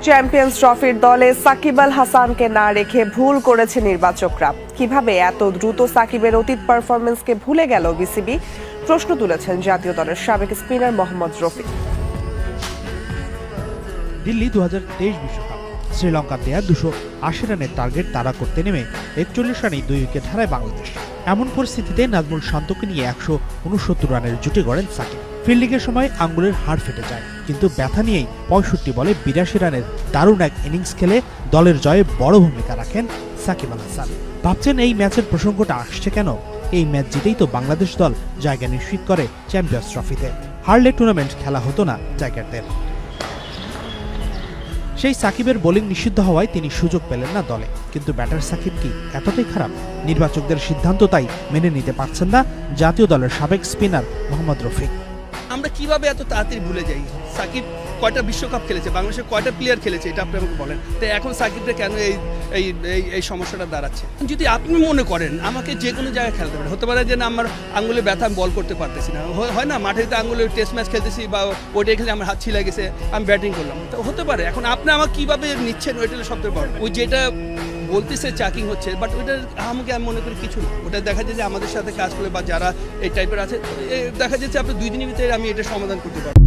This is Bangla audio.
চ্যাম্পিয়ন্স ট্রফির দলে সাকিব আল হাসানকে না রেখে ভুল করেছে নির্বাচকরা। কিভাবে এত দ্রুত সাকিবের অতীত পারফরমেন্সকে ভুলে গেল বিসিবি, প্রশ্ন তুলেছেন জাতীয় দলের সাবেক স্পিনার মোহাম্মদ রফিক। দিল্লি 2023 বিশ্বকাপ শ্রীলঙ্কার দেয়া 280 রানের টার্গেট তাড়া করতে নেমে 41 রানেই 2 উইকেট হারায় বাংলাদেশ। এমন পরিস্থিতিতে নাজমুল শান্তকে নিয়ে 169 রানের জুটি গড়েন সাকিব। ফিল্ডিংয়ের সময় আঙ্গুলের হাড় ফেটে যায়, কিন্তু ব্যথা নিয়েই 65 বলে 82 রানের দারুণ এক ইনিংস খেলে দলের জয়ে বড় ভূমিকা রাখেন সাকিব আল হাসান। ভাবছেন এই ম্যাচের প্রসঙ্গটা আসছে কেন? এই ম্যাচ জিতেই তো বাংলাদেশ দল জায়গা নিশ্চিত করে চ্যাম্পিয়ন্স ট্রফিতে। হারলে টুর্নামেন্ট খেলা হতো না টাইগারদের। সেই সাকিবের বোলিং নিষিদ্ধ হওয়ায় তিনি সুযোগ পেলেন না দলে। কিন্তু ব্যাটার সাকিব কি এতটাই খারাপ? নির্বাচকদের সিদ্ধান্ত তাই মেনে নিতে পারছেন না জাতীয় দলের সাবেক স্পিনার মোহাম্মদ রফিক। আমরা কিভাবে এত তাড়াতাড়ি ভুলে যাই? সাকিব কয়টা বিশ্বকাপ খেলেছে, বাংলাদেশের কয়টা প্লেয়ার খেলেছে, এটা আপনি আমাকে বলেন। তো এখন সাকিবটা কেন এই এই সমস্যাটা দাঁড়াচ্ছে? যদি আপনি মনে করেন আমাকে যে কোনো জায়গায় খেলতে পারে, হতে পারে যে না আমার আঙুলে ব্যথা, আমি বল করতে পারতেছি না, হয় না মাঠেতে আঙুলে টেস্ট ম্যাচ খেলতেছি বা ওটাই খেলে আমার হাত ছিলা গেছে, আমি ব্যাটিং করলাম, তো হতে পারে। এখন আপনি আমাকে কীভাবে নিচ্ছেন ওইটা সবথেকে বড়। ওই যেটা বলতেছে চাকিং হচ্ছে, বাট ওইটার আমাকে আমি মনে করি কিছু না। ওটা দেখা যায় যে আমাদের সাথে কাজ করে বা যারা এই টাইপের আছে, দেখা যাচ্ছে আপনি 2 দিনের ভিতরে আমি এটা সমাধান করতে পারবো।